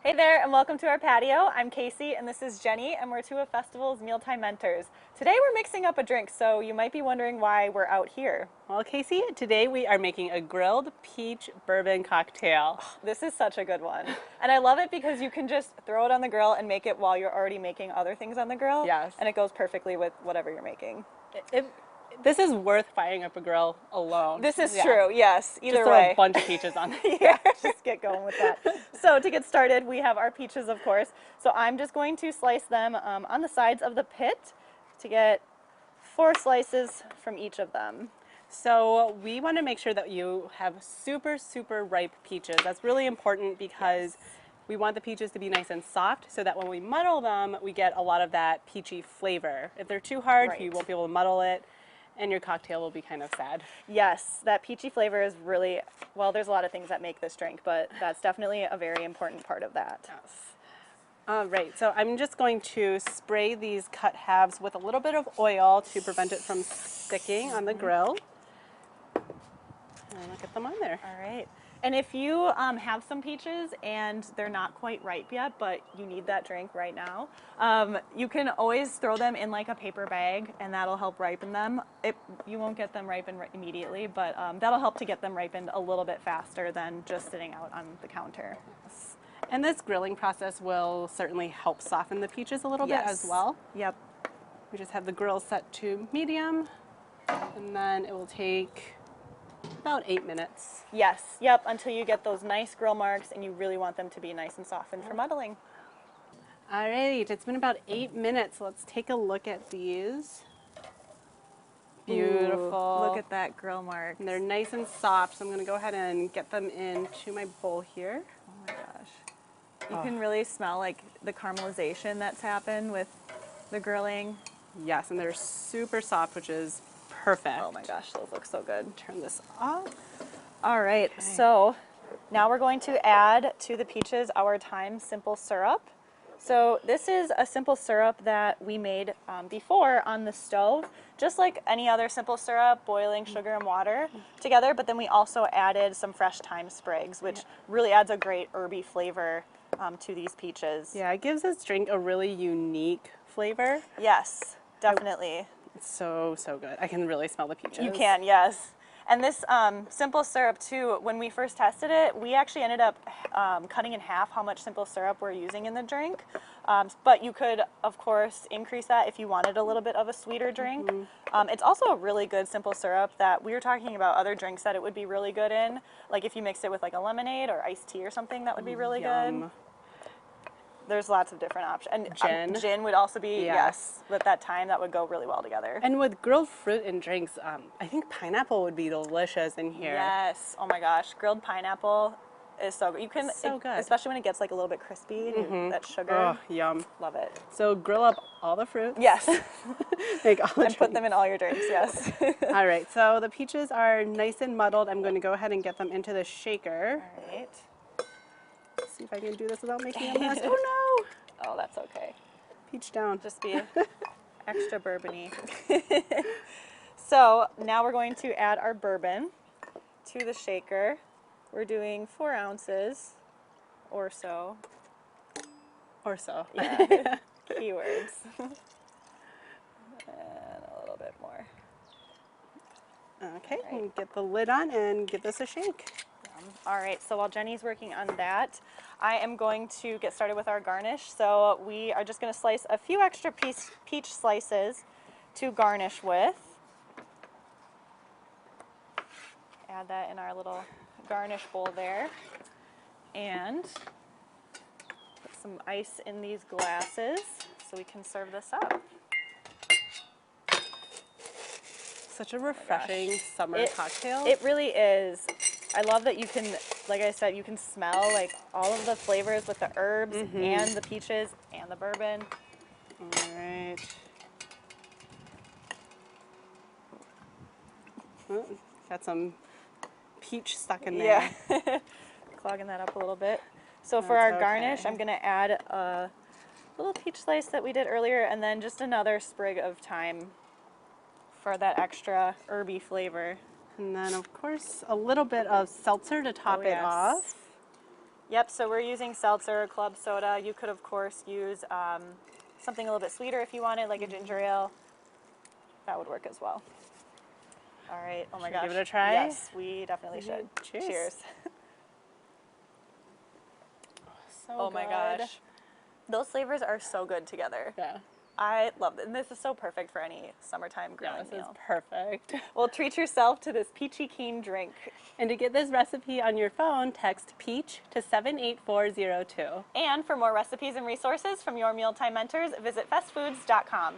Hey there, and welcome to our patio. I'm Casey, and this is Jenny, and we're two of Festival's Mealtime Mentors. Today we're mixing up a drink, so you might be wondering why we're out here. Well, Casey, today we are making a grilled peach bourbon cocktail. This is such a good one. And I love it because you can just throw it on the grill and make it while you're already making other things on the grill. Yes. And it goes perfectly with whatever you're making. This is worth firing up a grill alone. This is Yeah. true, yes, either Just throw way. a bunch of peaches on there. Yeah, just get going with that. So to get started, we have our peaches, of course. So I'm just going to slice them on the sides of the pit to get 4 slices from each of them. So we want to make sure that you have super, super ripe peaches. That's really important because we want the peaches to be nice and soft so that when we muddle them, we get a lot of that peachy flavor. If they're too hard, Right. you won't be able to muddle it, and your cocktail will be kind of sad. Yes, that peachy flavor is really, well, there's a lot of things that make this drink, but that's definitely a very important part of that. Yes. All right, so I'm just going to spray these cut halves with a little bit of oil to prevent it from sticking on the grill. And I'll get them on there. All right. And if you have some peaches and they're not quite ripe yet, but you need that drink right now, you can always throw them in like a paper bag, and that'll help ripen them. You won't get them ripened immediately, but that'll help to get them ripened a little bit faster than just sitting out on the counter. And this grilling process will certainly help soften the peaches a little bit as well. Yep. We just have the grill set to medium, and then it will take about 8 minutes. Yes, yep, until you get those nice grill marks and you really want them to be nice and softened for muddling. All right, it's been about 8 minutes. Let's take a look at these. Beautiful. Ooh, look at that grill mark. And they're nice and soft, so I'm gonna go ahead and get them into my bowl here. Oh my gosh. You can really smell like the caramelization that's happened with the grilling. Yes, and they're super soft, which is perfect. Oh my gosh, those look so good. Turn this off. All right, Okay. so now we're going to add to the peaches our thyme simple syrup. So this is a simple syrup that we made before on the stove, just like any other simple syrup, boiling sugar and water together, but then we also added some fresh thyme sprigs, which really adds a great herby flavor to these peaches. Yeah, it gives this drink a really unique flavor. Yes, definitely. It's so, so good. I can really smell the peaches. You can, yes. And this simple syrup too, when we first tested it, we actually ended up cutting in half how much simple syrup we're using in the drink. But you could, of course, increase that if you wanted a little bit of a sweeter drink. It's also a really good simple syrup that we were talking about other drinks that it would be really good in. Like if you mix it with like a lemonade or iced tea or something, that would be really good. There's lots of different options. And gin would also be, yes, with that thyme, that would go really well together. And with grilled fruit and drinks, I think pineapple would be delicious in here. Yes. Oh my gosh. Grilled pineapple is so good. You can, So good. especially when it gets like a little bit crispy and that sugar. Oh, yum. Love it. So grill up all the fruit. Yes. Make all the And put them in all your drinks, yes. All right, so the peaches are nice and muddled. I'm going to go ahead and get them into the shaker. All right. Let's see if I can do this without making a mess. Oh no! Oh, that's okay. Peach down. Just be extra bourbon-y. So now we're going to add our bourbon to the shaker. We're doing 4 ounces or so. Or so. Yeah. Keywords. And a little bit more. Okay, and get the lid on and give this a shake. All right, so while Jenny's working on that, I am going to get started with our garnish. So we are just going to slice a few extra peach slices to garnish with. Add that in our little garnish bowl there. And put some ice in these glasses so we can serve this up. Such a refreshing summer cocktail. It really is. I love that you can, like I said, you can smell like all of the flavors with the herbs and the peaches and the bourbon. All right. Oh, got some peach stuck in there. Yeah. Clogging that up a little bit. So for our garnish, I'm going to add a little peach slice that we did earlier and then just another sprig of thyme for that extra herby flavor. And then, of course, a little bit of seltzer to top it off. Yep, so we're using seltzer, club soda. You could, of course, use something a little bit sweeter if you wanted, like a ginger ale. That would work as well. All right, oh my Should we gosh. give it a try? Yes, we definitely should. Cheers. Cheers. So Oh my good. gosh. Those flavors are so good together. Yeah. I love it. And this is so perfect for any summertime Yeah, grilling this is meal. perfect. Well, treat yourself to this peachy keen drink. And to get this recipe on your phone, text PEACH to 78402. And for more recipes and resources from your mealtime mentors, visit festfoods.com.